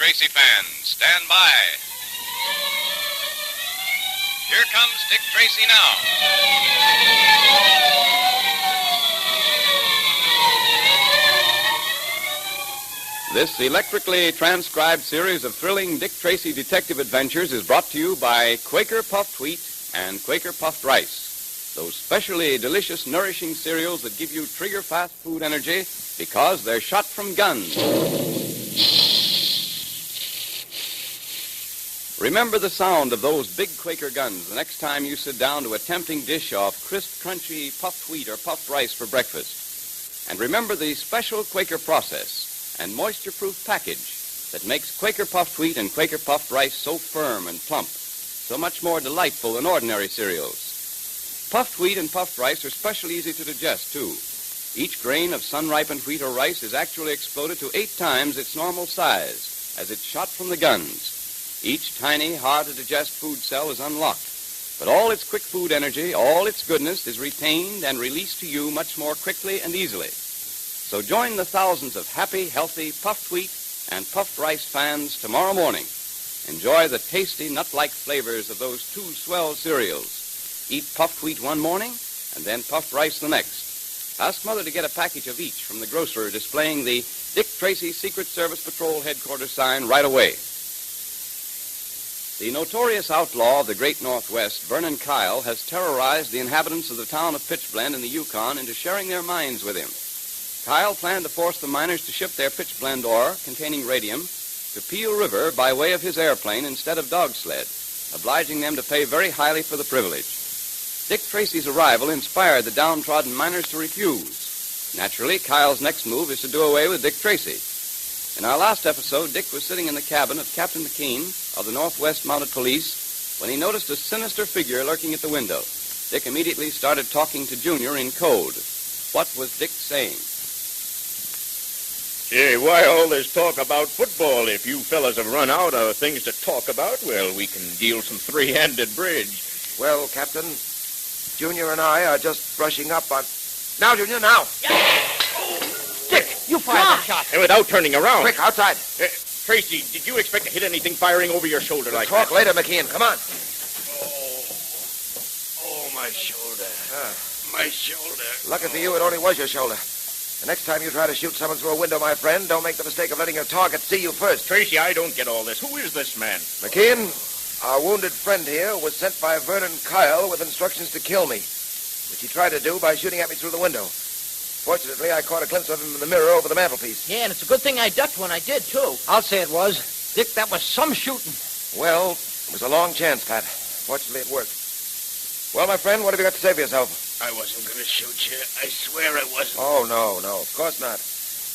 Tracy fans, stand by. Here comes Dick Tracy now. This electrically transcribed series of thrilling Dick Tracy detective adventures is brought to you by Quaker Puffed Wheat and Quaker Puffed Rice, those specially delicious, nourishing cereals that give you trigger-fast food energy because they're shot from guns. Remember the sound of those big Quaker guns the next time you sit down to a tempting dish of crisp, crunchy puffed wheat or puffed rice for breakfast. And remember the special Quaker process and moisture-proof package that makes Quaker Puffed Wheat and Quaker Puffed Rice so firm and plump, so much more delightful than ordinary cereals. Puffed wheat and puffed rice are specially easy to digest, too. Each grain of sun-ripened wheat or rice is actually exploded to 8 times its normal size as it's shot from the guns. Each tiny, hard-to-digest food cell is unlocked, but all its quick food energy, all its goodness, is retained and released to you much more quickly and easily. So join the thousands of happy, healthy, puffed wheat and puffed rice fans tomorrow morning. Enjoy the tasty, nut-like flavors of those 2 swell cereals. Eat puffed wheat one morning and then puffed rice the next. Ask Mother to get a package of each from the grocer displaying the Dick Tracy Secret Service Patrol headquarters sign right away. The notorious outlaw of the great Northwest, Vernon Kyle, has terrorized the inhabitants of the town of Pitchblend in the Yukon into sharing their mines with him. Kyle planned to force the miners to ship their pitchblende ore, containing radium, to Peel River by way of his airplane instead of dog sled, obliging them to pay very highly for the privilege. Dick Tracy's arrival inspired the downtrodden miners to refuse. Naturally, Kyle's next move is to do away with Dick Tracy. In our last episode, Dick was sitting in the cabin of Captain McKean of the Northwest Mounted Police when he noticed a sinister figure lurking at the window. Dick immediately started talking to Junior in code. What was Dick saying? Hey, why all this talk about football? If you fellas have run out of things to talk about, well, we can deal some three-handed bridge. Well, Captain, Junior and I are just brushing up on... Now, Junior, now! Dick, you fired that shot. And without turning around. Quick, outside. Tracy, did you expect to hit anything firing over your shoulder like Talk that? later, McKean. Come on. Oh, my shoulder. My shoulder. Lucky for you, it only was your shoulder. The next time you try to shoot someone through a window, my friend, don't make the mistake of letting your target see you first. Tracy, I don't get all this. Who is this man? McKean, our wounded friend here was sent by Vernon Kyle with instructions to kill me, which he tried to do by shooting at me through the window. Fortunately, I caught a glimpse of him in the mirror over the mantelpiece. Yeah, and it's a good thing I ducked when I did, too. I'll say it was. Dick, that was some shooting. Well, it was a long chance, Pat. Fortunately, it worked. Well, my friend, what have you got to say for yourself? I wasn't going to shoot you. I swear I wasn't. Oh, no, of course not.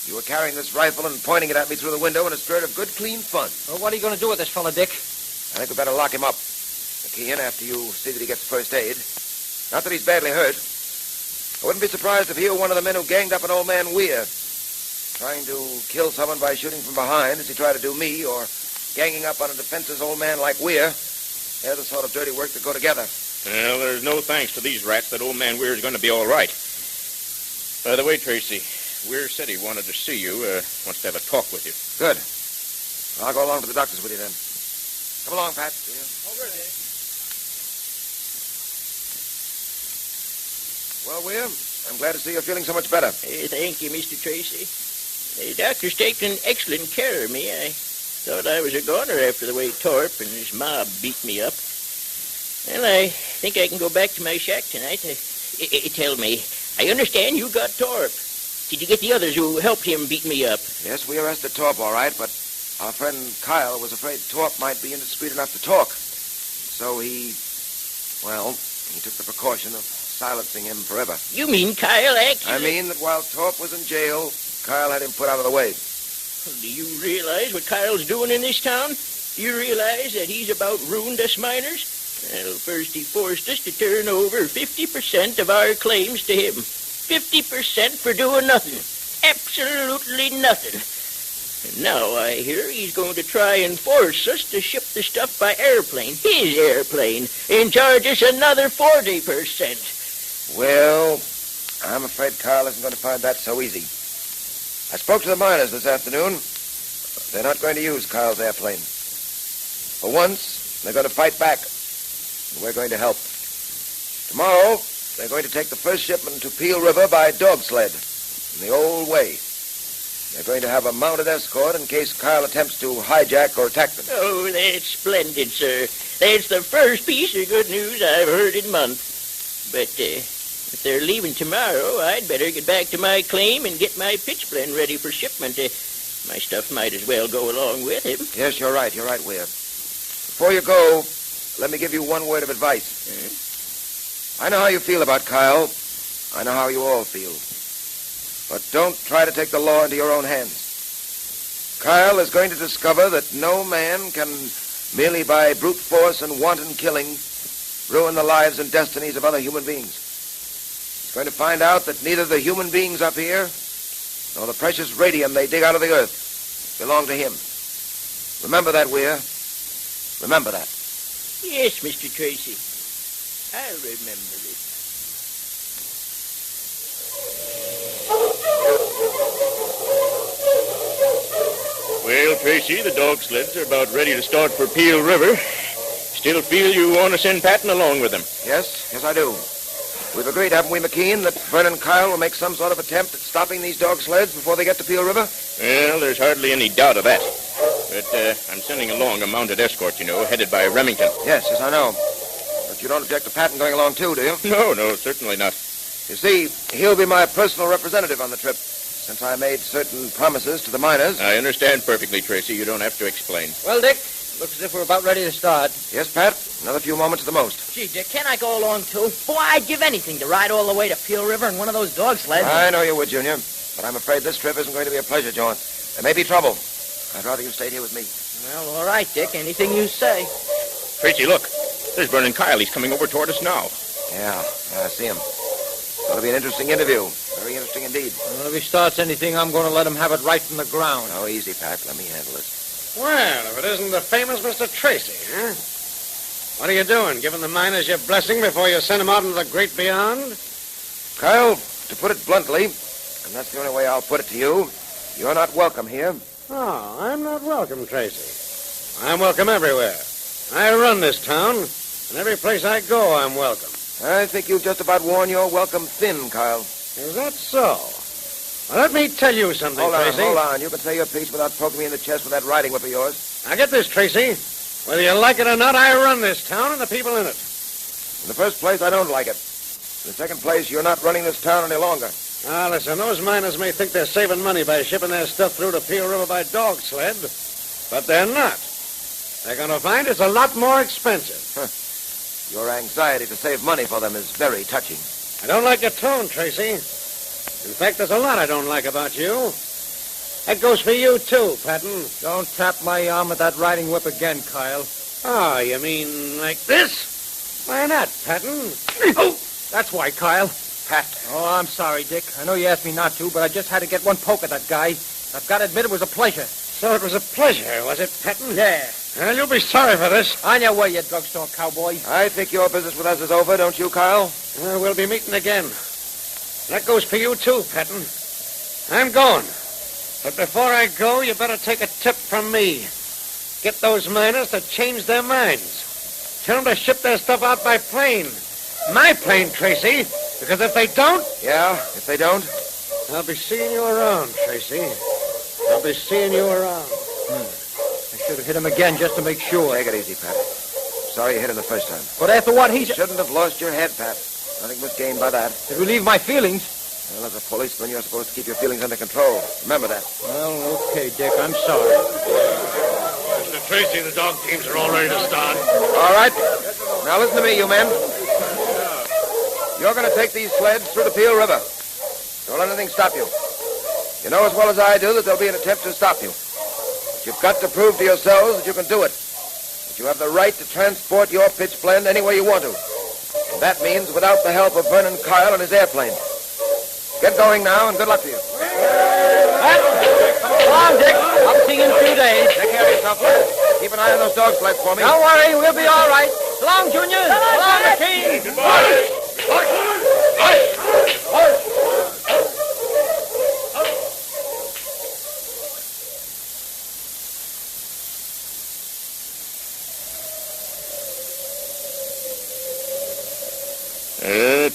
You were carrying this rifle and pointing it at me through the window in a spirit of good, clean fun. Well, what are you going to do with this fella, Dick? I think we better lock him up. McKean, after you see that he gets first aid. Not that he's badly hurt. I wouldn't be surprised if he were one of the men who ganged up an old man Weir, trying to kill someone by shooting from behind, as he tried to do me, or ganging up on a defenseless old man like Weir. They're the sort of dirty work that go together. Well, there's no thanks to these rats that old man Weir's going to be all right. By the way, Tracy, Weir said he wanted to see you, wants to have a talk with you. Good. I'll go along to the doctor's with you then. Come along, Pat. Over there. Well, Weir, I'm glad to see you're feeling so much better. Hey, thank you, Mr. Tracy. The doctor's taken excellent care of me. I thought I was a goner after the way Torp and his mob beat me up. Well, I think I can go back to my shack tonight. Tell me, I understand you got Torp. Did you get the others who helped him beat me up? Yes, we arrested Torp, all right, but our friend Kyle was afraid Torp might be indiscreet enough to talk. So he took the precaution of silencing him forever. You mean Kyle actually... I mean that while Torp was in jail, Kyle had him put out of the way. Do you realize what Kyle's doing in this town? Do you realize that he's about ruined us miners? Well, first he forced us to turn over 50% of our claims to him. 50% for doing nothing. Absolutely nothing. And now I hear he's going to try and force us to ship the stuff by airplane, his airplane, and charge us another 40%. Well, I'm afraid Kyle isn't going to find that so easy. I spoke to the miners this afternoon. they're not going to use Kyle's airplane. For once, they're going to fight back. And we're going to help. Tomorrow, they're going to take the first shipment to Peel River by dog sled, in the old way. They're going to have a mounted escort in case Kyle attempts to hijack or attack them. Oh, that's splendid, sir. That's the first piece of good news I've heard in months. But if they're leaving tomorrow, I'd better get back to my claim and get my pitchblend ready for shipment. My stuff might as well go along with him. Yes, you're right, Weir. Before you go, let me give you one word of advice. I know how you feel about Kyle. I know how you all feel. But don't try to take the law into your own hands. Kyle is going to discover that no man can, merely by brute force and wanton killing, ruin the lives and destinies of other human beings. He's going to find out that neither the human beings up here nor the precious radium they dig out of the earth belong to him. Remember that, Weir. Remember that. Yes, Mr. Tracy. I'll remember it. Well, Tracy, the dog sleds are about ready to start for Peel River. Still feel you want to send Patton along with them? Yes, I do. We've agreed, haven't we, McKean, that Vernon Kyle will make some sort of attempt at stopping these dog sleds before they get to Peel River? Well, there's hardly any doubt of that. But I'm sending along a mounted escort, headed by Remington. Yes, I know. But you don't object to Patton going along, too, do you? No, certainly not. You see, he'll be my personal representative on the trip, since I made certain promises to the miners. I understand perfectly, Tracy. You don't have to explain. Well, Dick, looks as if we're about ready to start. Yes, Pat. Another few moments at the most. Gee, Dick, can't I go along, too? Boy, I'd give anything to ride all the way to Peel River in one of those dog sleds. I know you would, Junior. But I'm afraid this trip isn't going to be a pleasure jaunt. There may be trouble. I'd rather you stayed here with me. Well, all right, Dick. Anything you say. Tracy, look. There's Vernon Kyle. He's coming over toward us now. Yeah, I see him. It'll be an interesting interview. Very interesting indeed. Well, if he starts anything, I'm going to let him have it right from the ground. Oh, easy, Pat. Let me handle it. Well, if it isn't the famous Mr. Tracy, huh? What are you doing, giving the miners your blessing before you send them out into the great beyond? Kyle, to put it bluntly, and that's the only way I'll put it to you, you're not welcome here. Oh, I'm not welcome, Tracy. I'm welcome everywhere. I run this town, and every place I go, I'm welcome. I think you've just about worn your welcome thin, Kyle. Is that so? Well, let me tell you something, Tracy. Hold on. You can say your piece without poking me in the chest with that riding whip of yours. Now, get this, Tracy. Whether you like it or not, I run this town and the people in it. In the first place, I don't like it. In the second place, you're not running this town any longer. Now, listen, those miners may think they're saving money by shipping their stuff through to Peel River by dog sled, but they're not. They're going to find it's a lot more expensive. Your anxiety to save money for them is very touching. I don't like your tone, Tracy. In fact, there's a lot I don't like about you. That goes for you, too, Patton. Don't tap my arm with that riding whip again, Kyle. Oh, you mean like this? Why not, Patton? Oh, that's why, Kyle. Pat. Oh, I'm sorry, Dick. I know you asked me not to, but I just had to get one poke at that guy. I've got to admit it was a pleasure. So it was a pleasure, was it, Patton? Yeah. Well, you'll be sorry for this. On your way, you drugstore cowboy. I think your business with us is over, don't you, Kyle? We'll be meeting again. That goes for you, too, Patton. I'm going. But before I go, you better take a tip from me. Get those miners to change their minds. Tell them to ship their stuff out by plane. My plane, Tracy. Because if they don't... Yeah, if they don't? I'll be seeing you around, Tracy. I'll be seeing you around. I should have hit him again just to make sure. Take it easy, Pat. Sorry you hit him the first time. But after what he... You shouldn't have lost your head, Pat. Nothing was gained by that. To relieve my feelings. Well, as a policeman, you're supposed to keep your feelings under control. Remember that. Well, okay, Dick. I'm sorry. Mr. Tracy, the dog teams are all ready to start. All right. Now listen to me, you men. You're going to take these sleds through the Peel River. Don't let anything stop you. You know as well as I do that there'll be an attempt to stop you. But you've got to prove to yourselves that you can do it. That you have the right to transport your pitchblend any way you want to. And that means without the help of Vernon Kyle and his airplane. Get going now, and good luck to you. Come on, Dick. I'll see you in a few days. Take care of yourself, lad. Keep an eye on those dog sleds for me. Don't worry. We'll be all right. So long, Junior. So long, McKean.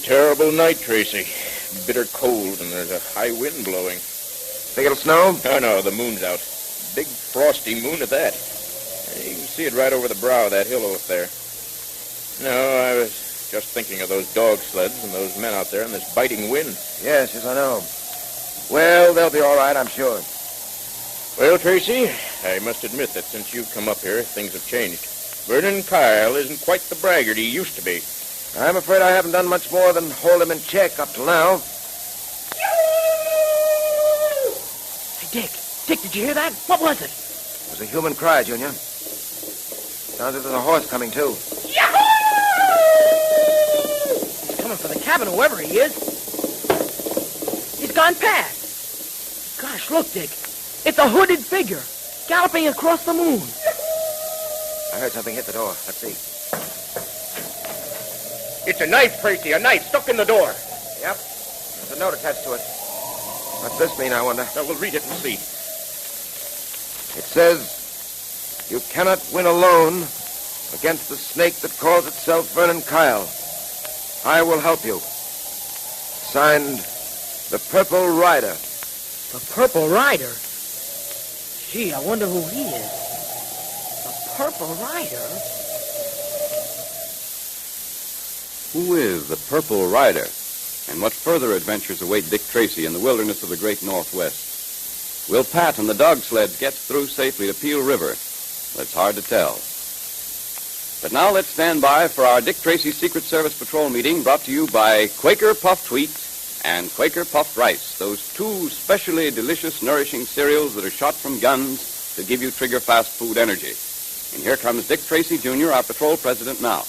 terrible night, Tracy. Bitter cold, and there's a high wind blowing. Think it'll snow? Oh, no, the moon's out. Big frosty moon at that. You can see it right over the brow of that hill over there. No, I was just thinking of those dog sleds and those men out there in this biting wind. Yes, I know. Well, they'll be all right, I'm sure. Well, Tracy, I must admit that since you've come up here, things have changed. Vernon Kyle isn't quite the braggart he used to be. I'm afraid I haven't done much more than hold him in check up till now. Hey, Dick, did you hear that? What was it? It was a human cry, Junior. Sounded as a horse coming, too. He's coming for the cabin, whoever he is. He's gone past. Gosh, look, Dick. It's a hooded figure, galloping across the moon. I heard something hit the door. Let's see. It's a knife, Tracy, a knife stuck in the door. Yep. There's a note attached to it. What's this mean, I wonder? Well, we'll read it and see. It says, "You cannot win alone against the snake that calls itself Vernon Kyle. I will help you." Signed, the Purple Rider. The Purple Rider? Gee, I wonder who he is. The Purple Rider? Who is the Purple Rider? And what further adventures await Dick Tracy in the wilderness of the great Northwest? Will Pat and the dog sleds get through safely to Peel River? Well, it's hard to tell. But now let's stand by for our Dick Tracy Secret Service Patrol meeting, brought to you by Quaker Puffed Wheat and Quaker Puffed Rice, those two specially delicious, nourishing cereals that are shot from guns to give you trigger-fast food energy. And here comes Dick Tracy, Jr., our patrol president now.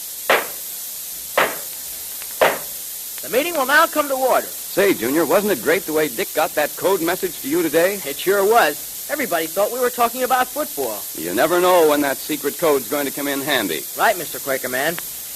The meeting will now come to order. Say, Junior, wasn't it great the way Dick got that code message to you today? It sure was. Everybody thought we were talking about football. You never know when that secret code's going to come in handy. Right, Mr. Quaker Man.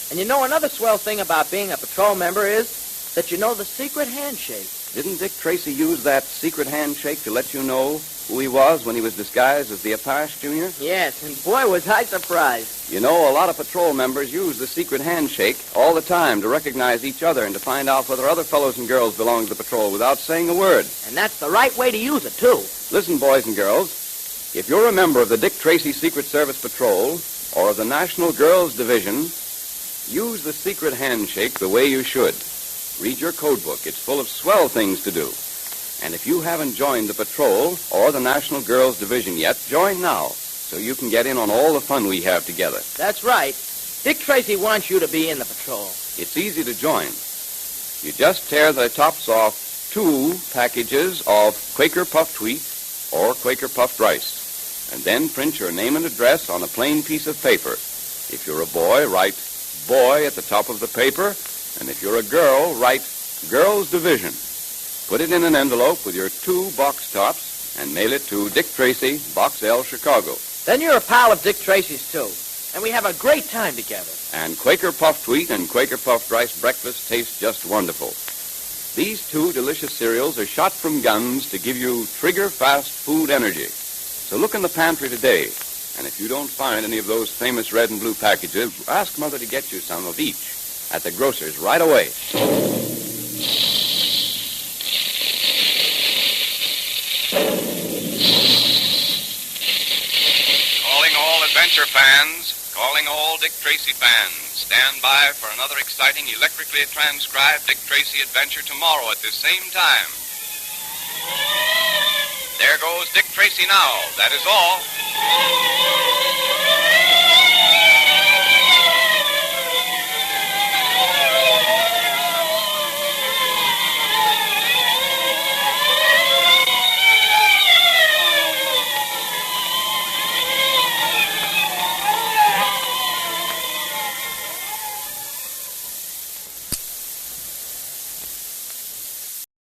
And you know, another swell thing about being a patrol member is that you know the secret handshake. Didn't Dick Tracy use that secret handshake to let you know who he was when he was disguised as the Apache, Junior? Yes, and boy, was I surprised. You know, a lot of patrol members use the secret handshake all the time to recognize each other and to find out whether other fellows and girls belong to the patrol without saying a word. And that's the right way to use it, too. Listen, boys and girls, if you're a member of the Dick Tracy Secret Service Patrol or of the National Girls Division, use the secret handshake the way you should. Read your code book. It's full of swell things to do. And if you haven't joined the patrol or the National Girls Division yet, join now so you can get in on all the fun we have together. That's right. Dick Tracy wants you to be in the patrol. It's easy to join. You just tear the tops off 2 packages of Quaker Puffed Wheat or Quaker Puffed Rice, and then print your name and address on a plain piece of paper. If you're a boy, write boy at the top of the paper, and if you're a girl, write Girls Division. Put it in an envelope with your 2 box tops and mail it to Dick Tracy, Box L, Chicago. Then you're a pal of Dick Tracy's, too. And we have a great time together. And Quaker Puffed Wheat and Quaker Puffed Rice breakfast taste just wonderful. These 2 delicious cereals are shot from guns to give you trigger-fast food energy. So look in the pantry today, and if you don't find any of those famous red and blue packages, ask Mother to get you some of each at the grocer's right away. Calling all adventure fans, calling all Dick Tracy fans. Stand by for another exciting, electrically transcribed Dick Tracy adventure tomorrow at this same time. There goes Dick Tracy now. That is all.